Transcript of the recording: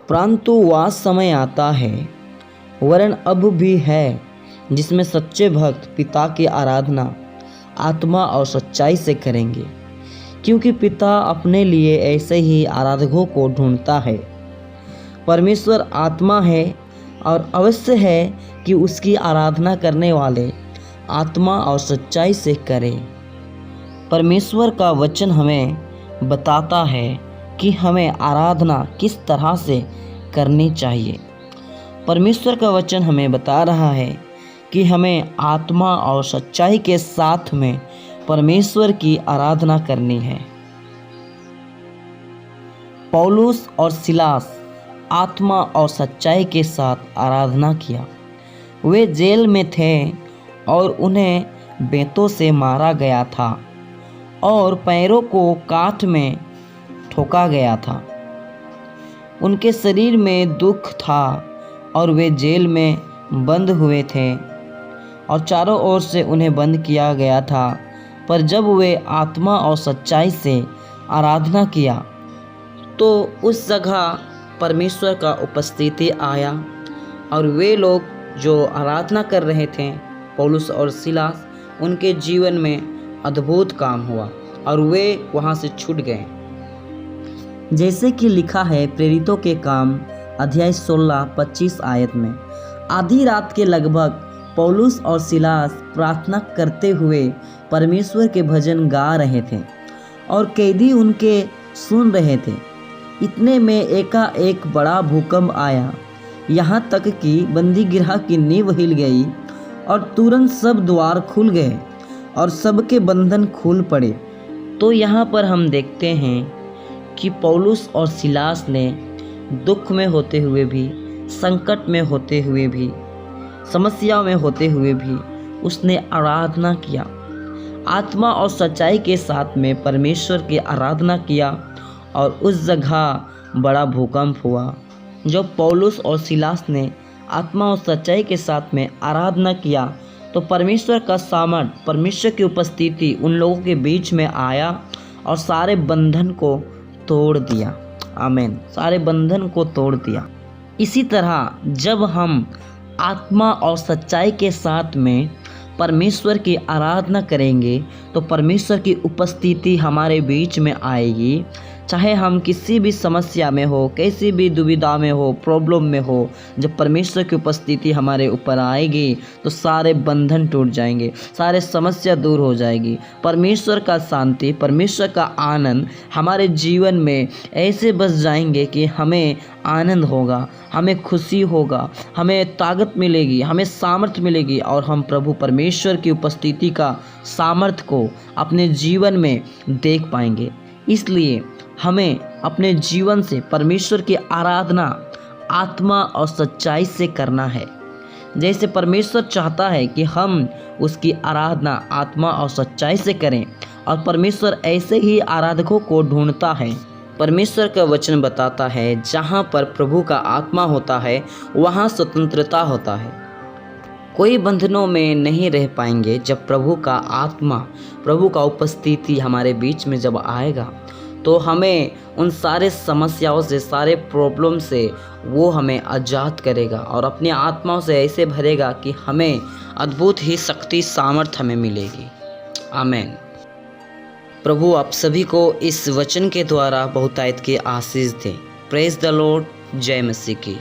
परंतु वह समय आता है, वरन अब भी है, जिसमें सच्चे भक्त पिता की आराधना आत्मा और सच्चाई से करेंगे, क्योंकि पिता अपने लिए ऐसे ही आराधकों को ढूंढता है। परमेश्वर आत्मा है और अवश्य है कि उसकी आराधना करने वाले आत्मा और सच्चाई से करें। परमेश्वर का वचन हमें बताता है कि हमें आराधना किस तरह से करनी चाहिए। परमेश्वर का वचन हमें बता रहा है कि हमें आत्मा और सच्चाई के साथ में परमेश्वर की आराधना करनी है। पौलुस और सिलास आत्मा और सच्चाई के साथ आराधना किया। वे जेल में थे और उन्हें बेंतों से मारा गया था और पैरों को काठ में ठोका गया था। उनके शरीर में दुख था और वे जेल में बंद हुए थे और चारों ओर से उन्हें बंद किया गया था। पर जब वे आत्मा और सच्चाई से आराधना किया तो उस जगह परमेश्वर का उपस्थिति आया और वे लोग जो आराधना कर रहे थे, पौलुस और सिलास, उनके जीवन में अद्भुत काम हुआ और वे वहाँ से छूट गए। जैसे कि लिखा है प्रेरितों के काम अध्याय 16-25 आयत में, आधी रात के लगभग पौलुस और सिलास प्रार्थना करते हुए परमेश्वर के भजन गा रहे थे और कैदी उनके सुन रहे थे। इतने में एकाएक बड़ा भूकंप आया, यहाँ तक कि बंदीगृह की नींव हिल गई और तुरंत सब द्वार खुल गए और सबके बंधन खुल पड़े। तो यहाँ पर हम देखते हैं कि पौलुस और सिलास ने दुख में होते हुए भी, संकट में होते हुए भी, समस्या में होते हुए भी उसने आराधना किया। आत्मा और सच्चाई के साथ में परमेश्वर की आराधना किया और उस जगह बड़ा भूकंप हुआ। जब पौलुस और सिलास ने आत्मा और सच्चाई के साथ में आराधना किया तो परमेश्वर का सामर्थ्य, परमेश्वर की उपस्थिति उन लोगों के बीच में आया और सारे बंधन को तोड़ दिया। आमीन। सारे बंधन को तोड़ दिया। इसी तरह जब हम आत्मा और सच्चाई के साथ में परमेश्वर की आराधना करेंगे तो परमेश्वर की उपस्थिति हमारे बीच में आएगी। चाहे हम किसी भी समस्या में हो, कैसी भी दुविधा में हो, प्रॉब्लम में हो, जब परमेश्वर की उपस्थिति हमारे ऊपर आएगी तो सारे बंधन टूट जाएंगे, सारे समस्या दूर हो जाएगी। परमेश्वर का शांति, परमेश्वर का आनंद हमारे जीवन में ऐसे बस जाएंगे कि हमें आनंद होगा, हमें खुशी होगा, हमें ताकत मिलेगी, हमें सामर्थ्य मिलेगी और हम प्रभु परमेश्वर की उपस्थिति का सामर्थ्य को अपने जीवन में देख पाएंगे। इसलिए हमें अपने जीवन से परमेश्वर की आराधना आत्मा और सच्चाई से करना है। जैसे परमेश्वर चाहता है कि हम उसकी आराधना आत्मा और सच्चाई से करें और परमेश्वर ऐसे ही आराधकों को ढूंढता है। परमेश्वर का वचन बताता है जहाँ पर प्रभु का आत्मा होता है वहाँ स्वतंत्रता होता है। कोई बंधनों में नहीं रह पाएंगे। जब प्रभु का आत्मा, प्रभु का उपस्थिति हमारे बीच में जब आएगा तो हमें उन सारे समस्याओं से, सारे प्रॉब्लम से वो हमें आज़ाद करेगा और अपनी आत्माओं से ऐसे भरेगा कि हमें अद्भुत ही शक्ति, सामर्थ हमें मिलेगी। आमीन। प्रभु आप सभी को इस वचन के द्वारा बहुतायत की आशीष दे। Praise the lord. जय मसीह की।